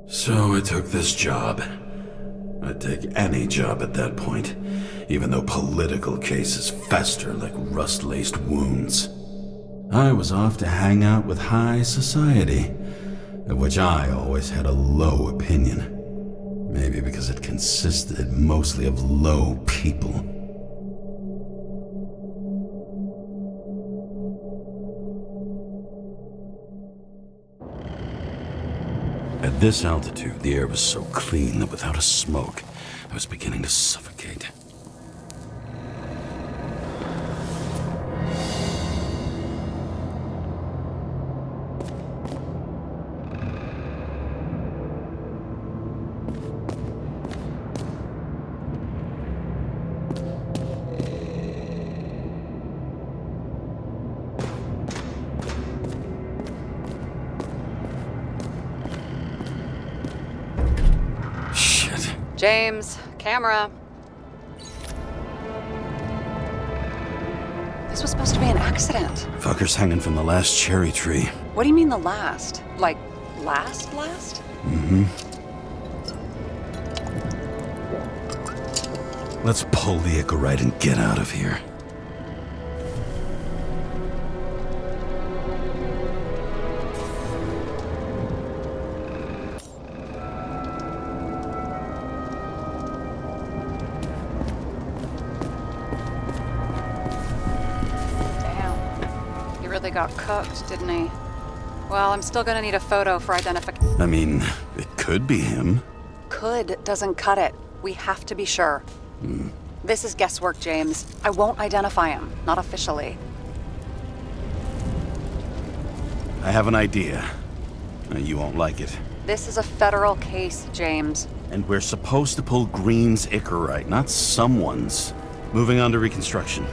So I took this job. I'd take any job at that point, even though political cases fester like rust-laced wounds. I was off to hang out with high society, of which I always had a low opinion. Maybe because it consisted mostly of low people. At this altitude, the air was so clean that without a smoke, I was beginning to suffocate. James, camera. This was supposed to be an accident. Fucker's hanging from the last cherry tree. What do you mean the last? Like, last? Mm-hmm. Let's pull the Icarite and get out of here. Really got cooked, didn't he? Well, I'm still gonna need a photo for identification. I mean, it could be him. Could doesn't cut it. We have to be sure. This is guesswork, James. I won't identify him. Not officially. I have an idea. You won't like it. This is a federal case, James. And we're supposed to pull Green's Icarite, not someone's. Moving on to reconstruction.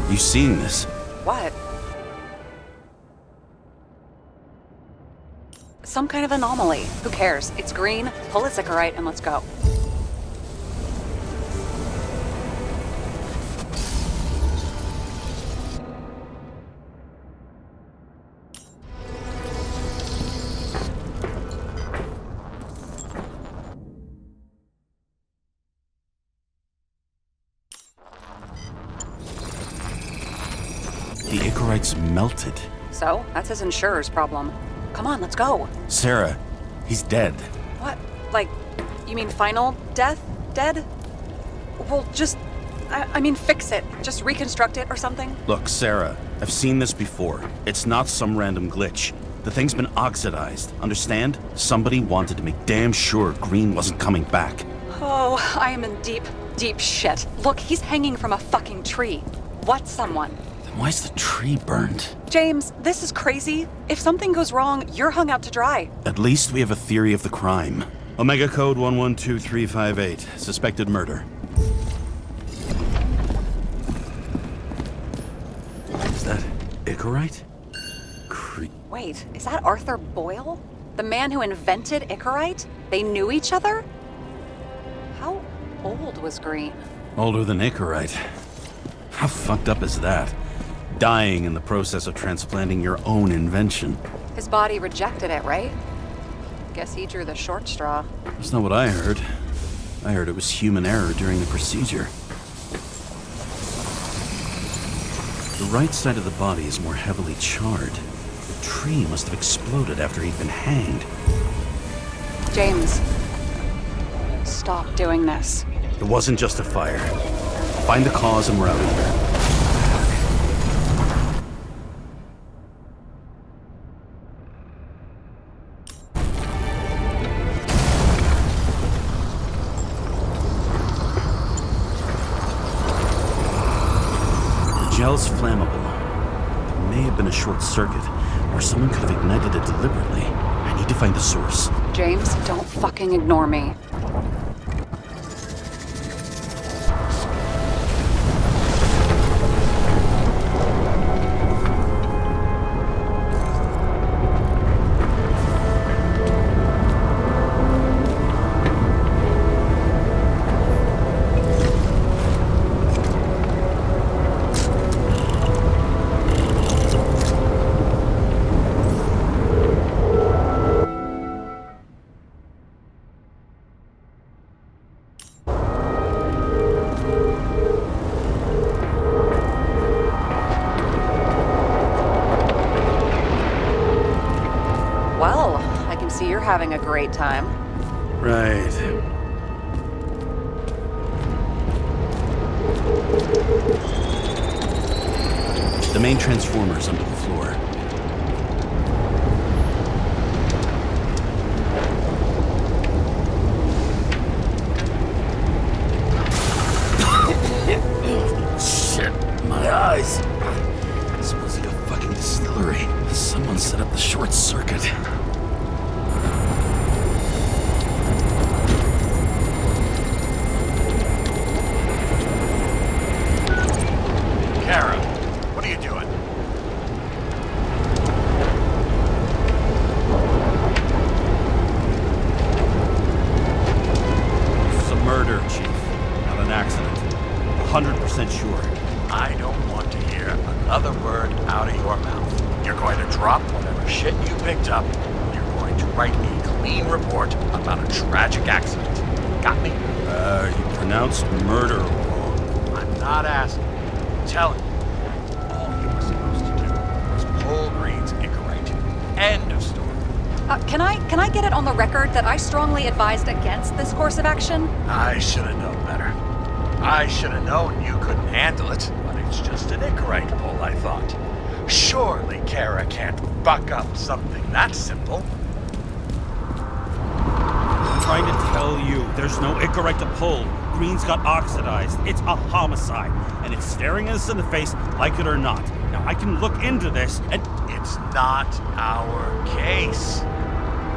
You seen this? What? Some kind of anomaly. Who cares? It's green, pull its Icarite, and let's go. The Icarite's melted. So, that's his insurer's problem. Come on, let's go. Sarah, he's dead. What? Like, you mean final death? Dead? Well, just, I mean fix it. Just reconstruct it or something? Look, Sarah, I've seen this before. It's not some random glitch. The thing's been oxidized, understand? Somebody wanted to make damn sure Green wasn't coming back. Oh, I am in deep, deep shit. Look, he's hanging from a fucking tree. What's someone? Why's the tree burned? James, this is crazy. If something goes wrong, you're hung out to dry. At least we have a theory of the crime. Omega code 112358. Suspected murder. Is that Icarite? Wait, is that Arthur Boyle? The man who invented Icarite? They knew each other? How old was Green? Older than Icarite. How fucked up is that? Dying in the process of transplanting your own invention. His body rejected it, right? Guess he drew the short straw. That's not what I heard. I heard it was human error during the procedure. The right side of the body is more heavily charred. The tree must have exploded after he'd been hanged. James, stop doing this. It wasn't just a fire. Find the cause and we're out of here. The gel's flammable. may have been a short circuit, or someone could have ignited it deliberately. I need to find the source. James, don't fucking ignore me. Well, I can see you're having a great time. Right. The main transformer's under the floor. Shit, my eyes. It smells like a fucking distillery. Someone set up the short circuit. Karra, what are you doing? It's a murder, Chief. Not an accident. 100% sure. I don't want to hear another word out of your mouth. You're going to drop whatever shit you picked up. You're going to write a clean report about a tragic accident. Got me? You pronounced murder wrong. I'm not asking. I'm telling you. All you were supposed to do was pull Green's Icarite. End of story. Can I get it on the record that I strongly advised against this course of action? I should have known better. I should have known you couldn't handle it, but it's just an Icarite pull, I thought. Surely Karra can't buck up something that simple. I'm trying to tell you, there's no Icarite to pull. Green's got oxidized. It's a homicide, and it's staring us in the face, like it or not. Now, I can look into this, and It's not our case.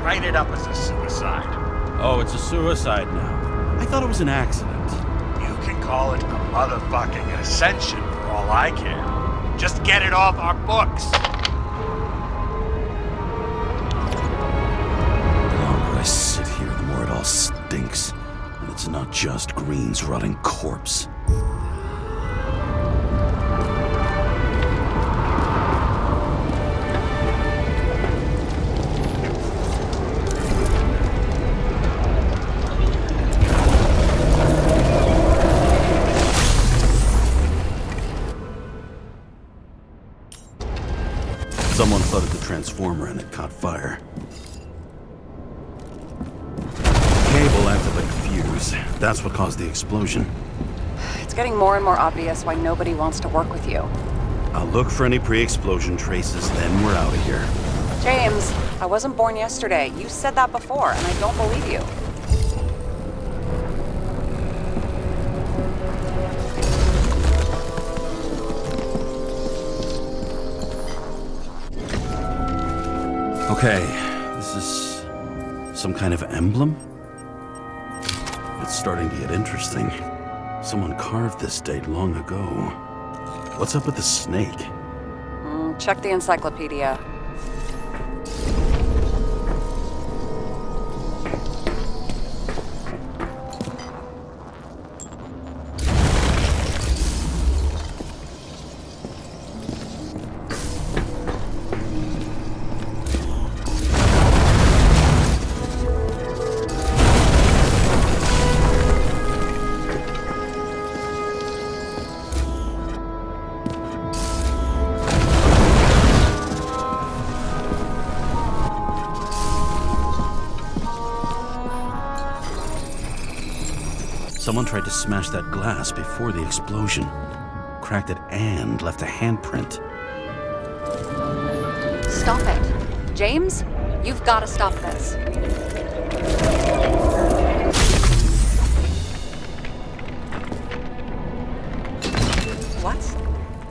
Write it up as a suicide. oh, it's a suicide now. I thought it was an accident. You can call it a motherfucking ascension for all I care. Just get it off our books. The longer I sit here, the more it all stinks. And it's not just Green's rotting corpse. Someone flooded the transformer and it caught fire. Cable acted like a fuse. That's what caused the explosion. It's getting more and more obvious why nobody wants to work with you. I'll look for any pre-explosion traces, then we're out of here. James, I wasn't born yesterday. You said that before, and I don't believe you. Okay, this is some kind of emblem? It's starting to get interesting. Someone carved this date long ago. What's up with the snake? Check the encyclopedia. Someone tried to smash that glass before the explosion. Cracked it and left a handprint. Stop it. James, you've got to stop this.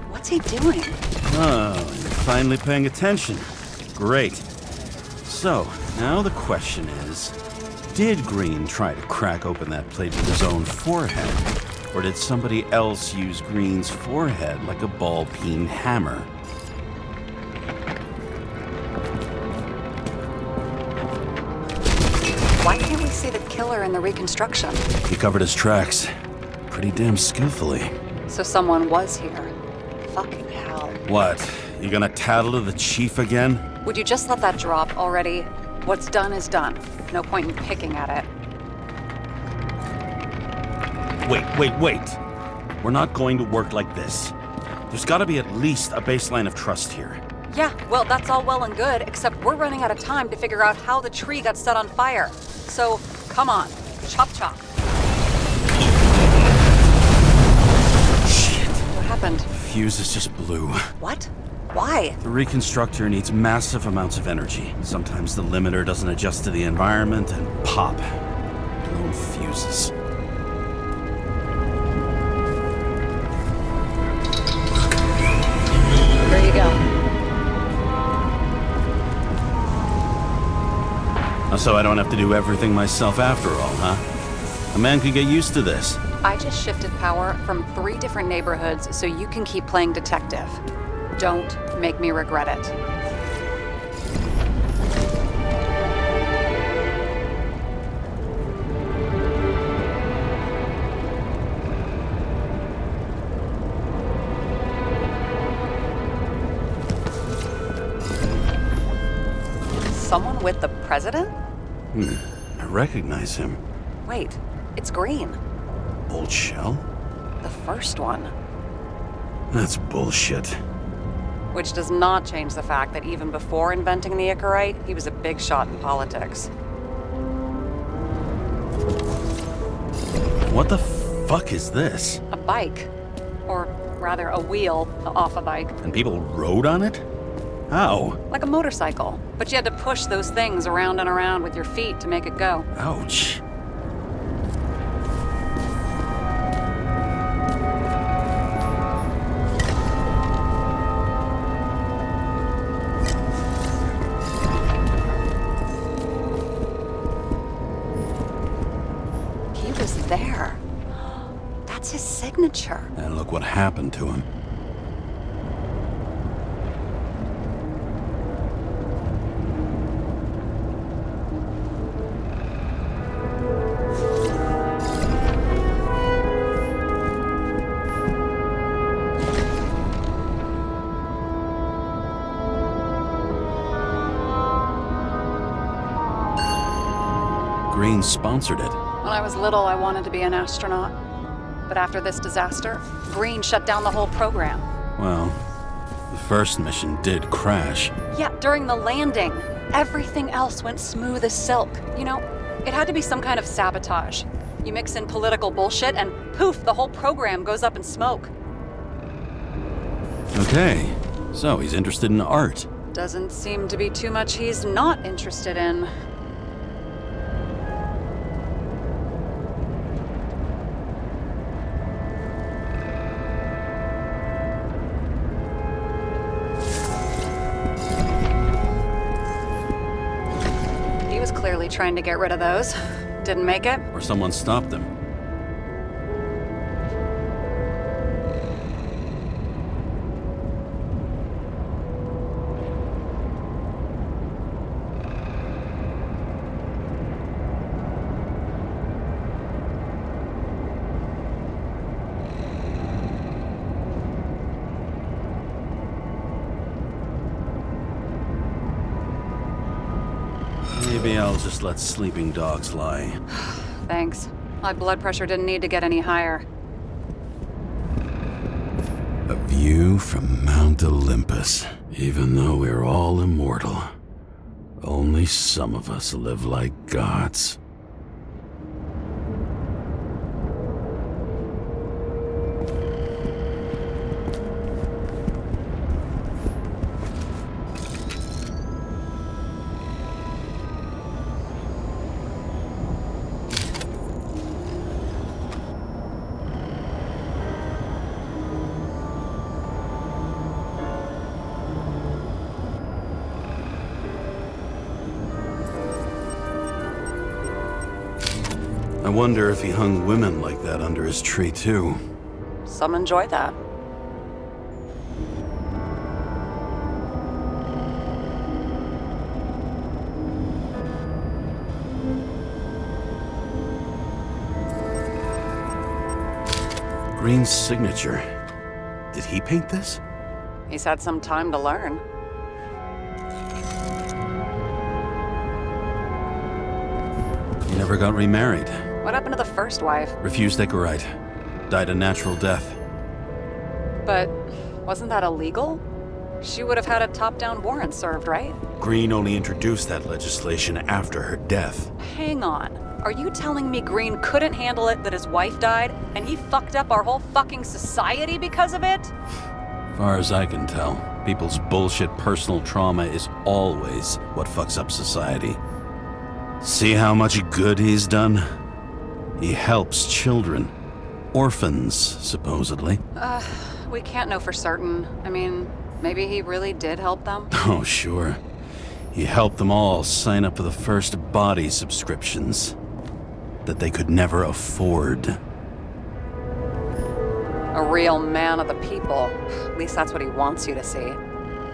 What What's he doing? Oh, you're finally paying attention. Great. So, now the question is, did Green try to crack open that plate with his own forehead? Or did somebody else use Green's forehead like a ball-peen hammer? Why can't we see the killer in the reconstruction? He covered his tracks pretty damn skillfully. So someone was here. Fucking hell. What? You gonna tattle to the chief again? Would you just let that drop already? What's done is done. No point in picking at it. Wait. We're not going to work like this. There's gotta be at least a baseline of trust here. Yeah, well, that's all well and good, except we're running out of time to figure out how the tree got set on fire. So, come on. Chop chop. Shit. What happened? Fuses just blew. What? Why? The reconstructor needs massive amounts of energy. Sometimes the limiter doesn't adjust to the environment and pop. Blown fuses. There you go. So I don't have to do everything myself after all, huh? A man could get used to this. I just shifted power from 3 different neighborhoods so you can keep playing detective. Don't make me regret it. Someone with the president? I recognize him. Wait, it's Green. Old shell? The first one. That's bullshit. Which does not change the fact that even before inventing the Icarite, he was a big shot in politics. What the fuck is this? A bike. Or rather, a wheel off a bike. And people rode on it? How? Like a motorcycle. But you had to push those things around and around with your feet to make it go. Ouch. He was there. That's his signature. And look what happened to him. Green sponsored it. When I was little, I wanted to be an astronaut. But after this disaster, Green shut down the whole program. Well, the first mission did crash. Yeah, during the landing. Everything else went smooth as silk. You know, it had to be some kind of sabotage. You mix in political bullshit and poof, the whole program goes up in smoke. Okay, so he's interested in art. Doesn't seem to be too much he's not interested in. He was clearly trying to get rid of those. Didn't make it. Or someone stopped him. Maybe I'll just let sleeping dogs lie. Thanks. My blood pressure didn't need to get any higher. A view from Mount Olympus. Even though we're all immortal, only some of us live like gods. I wonder if he hung women like that under his tree, too. Some enjoy that. Green's signature. Did he paint this? He's had some time to learn. He never got remarried. What happened to the first wife? Refused Eckeright. Died a natural death. But wasn't that illegal? She would have had a top-down warrant served, right? Green only introduced that legislation after her death. Hang on. Are you telling me Green couldn't handle it that his wife died, and he fucked up our whole fucking society because of it? Far as I can tell, people's bullshit personal trauma is always what fucks up society. See how much good he's done? He helps children. Orphans, supposedly. We can't know for certain. I mean, maybe he really did help them? Oh, sure. He helped them all sign up for the first body subscriptions that they could never afford. A real man of the people. At least that's what he wants you to see.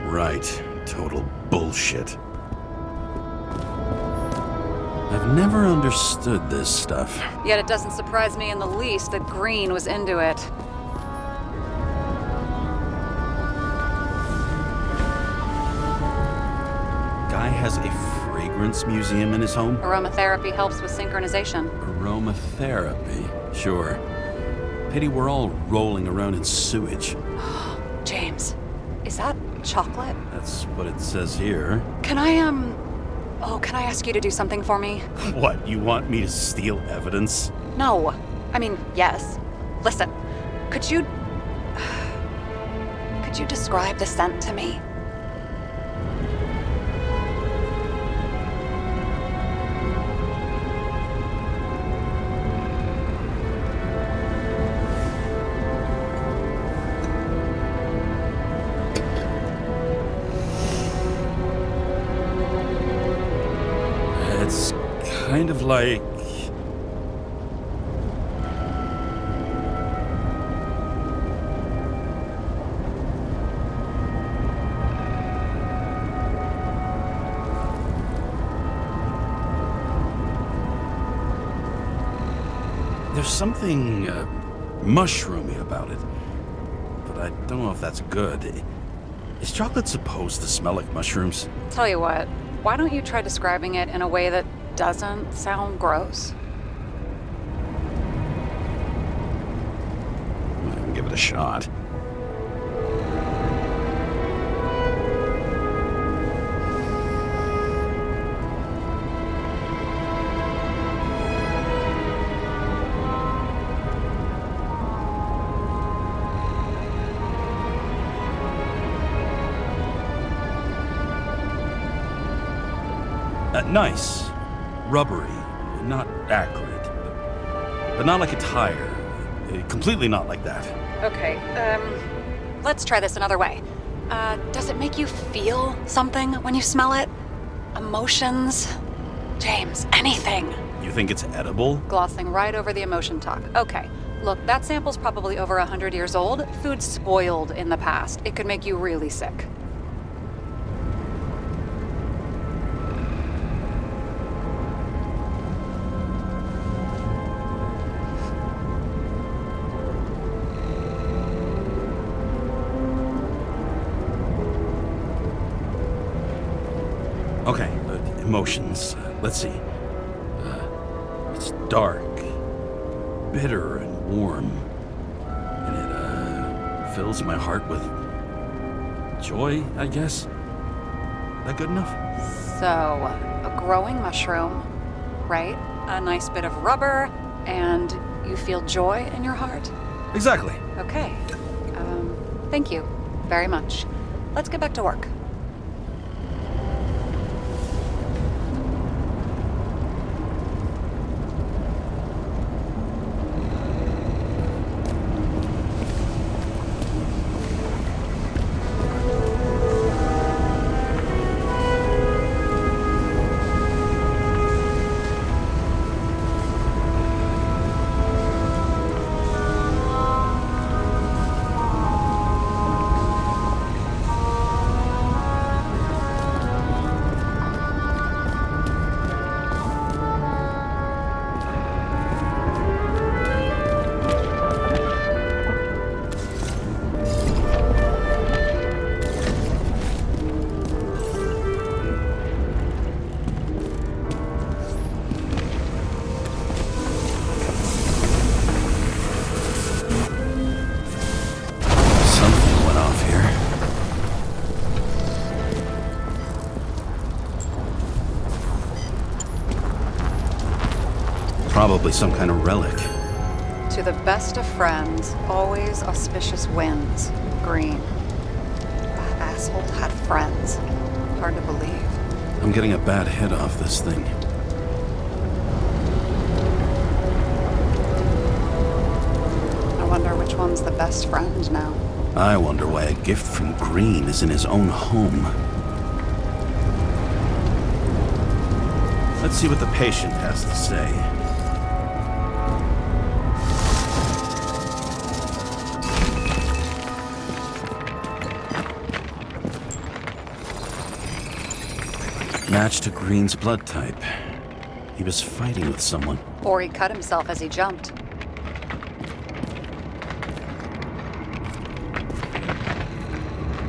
Right. Total bullshit. I've never understood this stuff. Yet it doesn't surprise me in the least that Green was into it. Guy has a fragrance museum in his home? Aromatherapy helps with synchronization. Aromatherapy, sure. Pity we're all rolling around in sewage. James, is that chocolate? That's what it says here. Can I ask you to do something for me? What, you want me to steal evidence? No. I mean, yes. Listen, could you describe the scent to me? It's kind of like... There's something mushroomy about it, but I don't know if that's good. Is chocolate supposed to smell like mushrooms? Tell you what, why don't you try describing it in a way that doesn't sound gross? I can give it a shot. Nice. Rubbery. Not acrid. But not like a tire. Completely not like that. Okay, let's try this another way. Does it make you feel something when you smell it? Emotions? James, anything. You think it's edible? Glossing right over the emotion talk. Okay, look, that sample's probably over 100 years old. Food spoiled in the past. It could make you really sick. Okay, emotions. Let's see. It's dark, bitter, and warm. And it fills my heart with joy, I guess. That good enough? So, a growing mushroom, right? A nice bit of rubber, and you feel joy in your heart? Exactly. Okay. Thank you very much. Let's get back to work. Something went off here. Probably some kind of relic. To the best of friends, always auspicious winds. Green. That asshole had friends. Hard to believe. I'm getting a bad hit off this thing. I wonder which one's the best friend now. I wonder why a gift from Green is in his own home. Let's see what the patient has to say. Match to Green's blood type. He was fighting with someone. Or he cut himself as he jumped.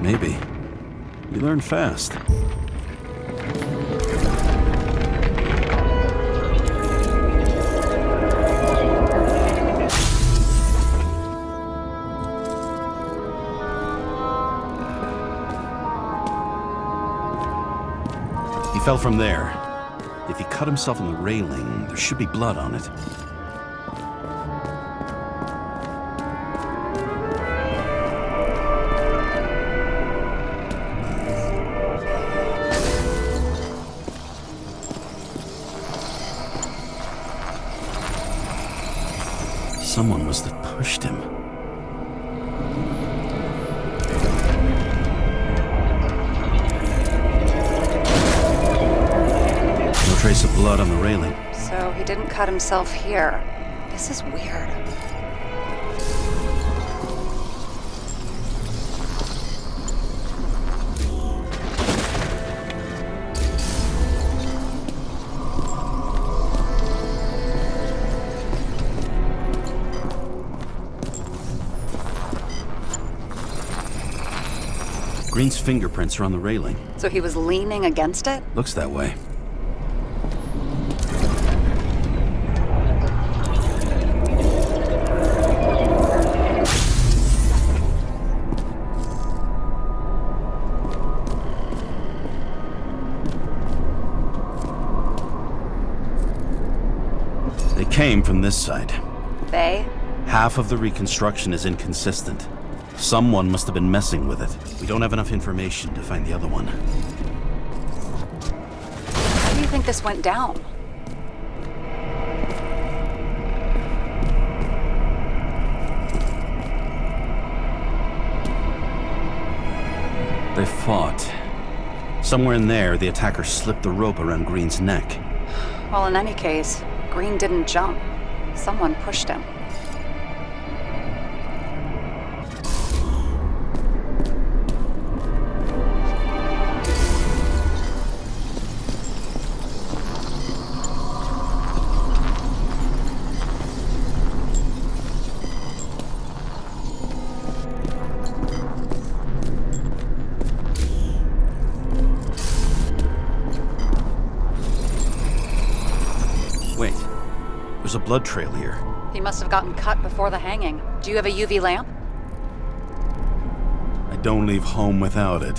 Maybe. You learn fast. He fell from there. If he cut himself on the railing, there should be blood on it. Someone must have pushed him. No trace of blood on the railing. So he didn't cut himself here. This is weird. Green's fingerprints are on the railing. So he was leaning against it? Looks that way. They came from this side. They? Half of the reconstruction is inconsistent. Someone must have been messing with it. We don't have enough information to find the other one. How do you think this went down? They fought. Somewhere in there, the attacker slipped the rope around Green's neck. Well, in any case, Green didn't jump. Someone pushed him. Wait, there's a blood trail here. He must have gotten cut before the hanging. Do you have a UV lamp? I don't leave home without it.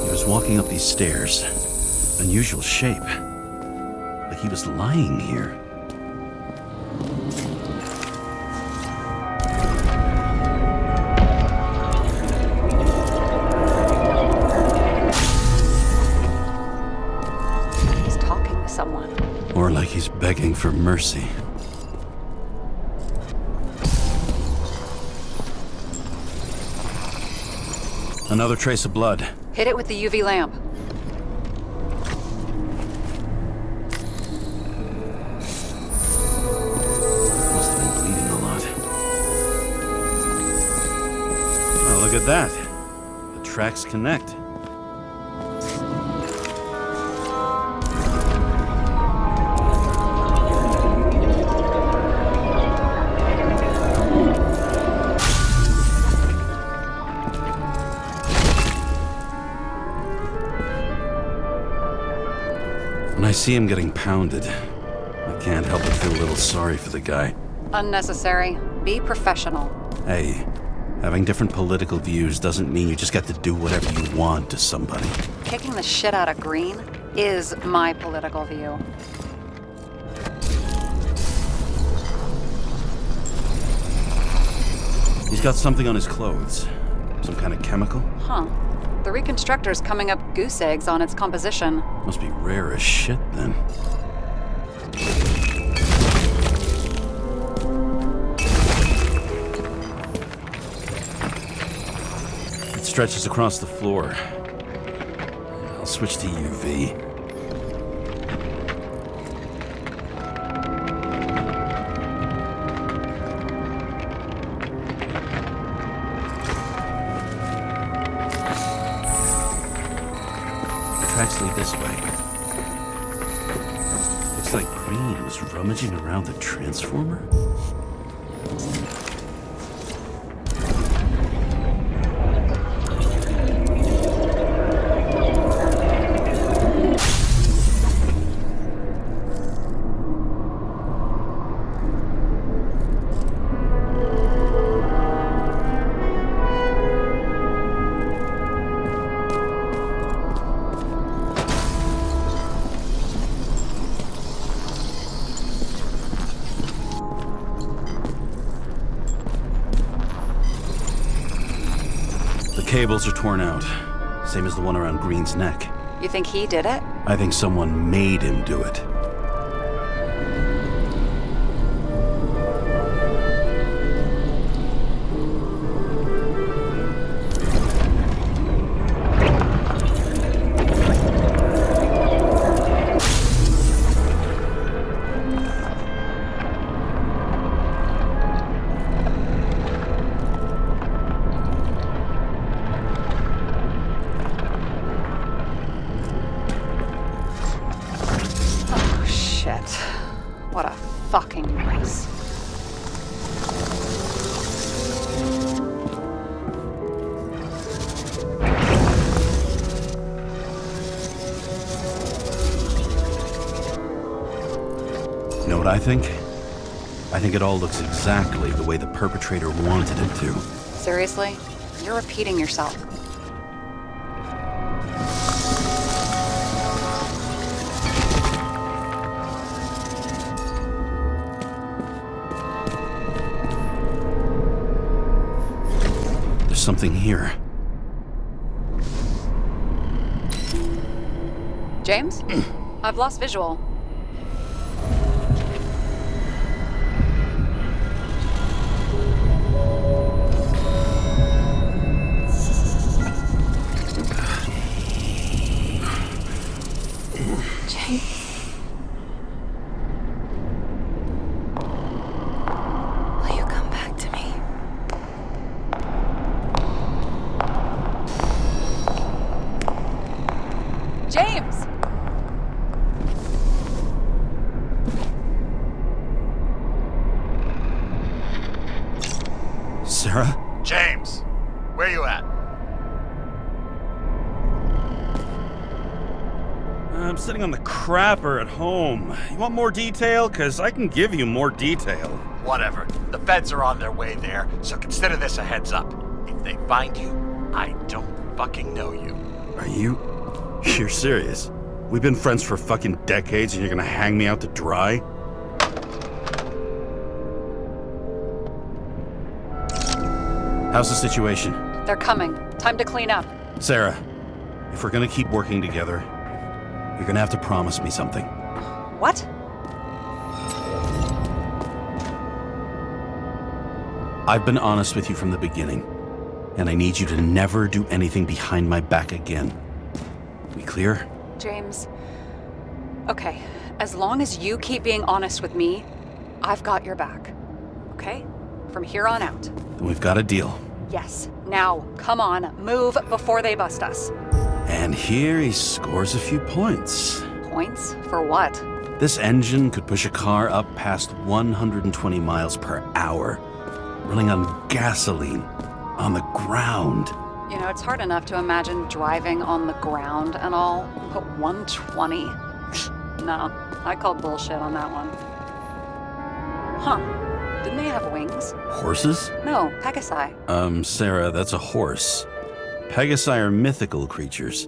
He was walking up these stairs. Unusual shape. Like he was lying here. He's talking to someone. Or like he's begging for mercy. Another trace of blood. Hit it with the UV lamp. Must have been bleeding a lot. Oh, look at that. The tracks connect. see him getting pounded, I can't help but feel a little sorry for the guy. Unnecessary. Be professional. Hey, having different political views doesn't mean you just get to do whatever you want to somebody. Kicking the shit out of Green is my political view. He's got something on his clothes. Some kind of chemical? Huh. The reconstructor's coming up goose eggs on its composition. Must be rare as shit, then. It stretches across the floor. I'll switch to UV. Tracks lead this way. Looks like Green was rummaging around the transformer. The cables are torn out, same as the one around Green's neck. You think he did it? I think someone made him do it. What a fucking mess. You know what I think? I think it all looks exactly the way the perpetrator wanted it to. Seriously? You're repeating yourself. Something here. James? I've lost visual. James? Will you come back to me? James! Sarah? James, where you at? I'm sitting on the crapper at home. You want more detail? 'Cause I can give you more detail. Whatever. The feds are on their way there, so consider this a heads up. If they find you, I don't fucking know you. Are you? You're serious? We've been friends for fucking decades and you're gonna hang me out to dry? How's the situation? They're coming. Time to clean up. Sarah, if we're gonna keep working together, you're gonna have to promise me something. What? I've been honest with you from the beginning, and I need you to never do anything behind my back again. We clear? James. Okay, as long as you keep being honest with me, I've got your back. Okay? From here on out. Then we've got a deal. Yes. Now, come on, move before they bust us. And here he scores a few points. Points? For what? This engine could push a car up past 120 miles per hour, running on gasoline, on the ground. You know, it's hard enough to imagine driving on the ground and all, but 120? No, I call bullshit on that one. Huh. Didn't they have wings? Horses? No, Pegasi. Sarah, that's a horse. Pegasi are mythical creatures.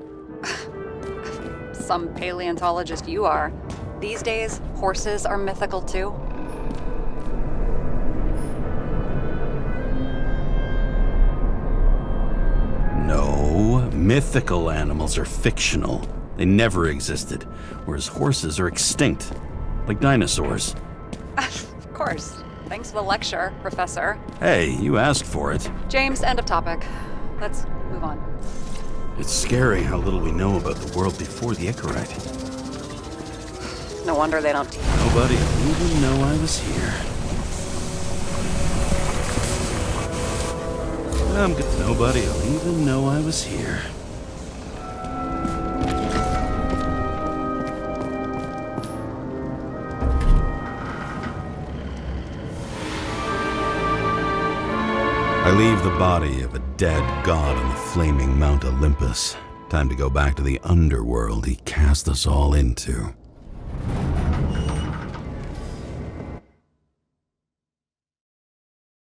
Some paleontologist you are. These days, horses are mythical too. No, mythical animals are fictional. They never existed, whereas horses are extinct, like dinosaurs. Of course. Thanks for the lecture, Professor. Hey, you asked for it. James, end of topic. Let's move on. It's scary how little we know about the world before the Icarite. No wonder they don't teach. Nobody will even know I was here. Nobody will even know I was here. I leave the body of a dead god on the flaming Mount Olympus. Time to go back to the underworld he cast us all into.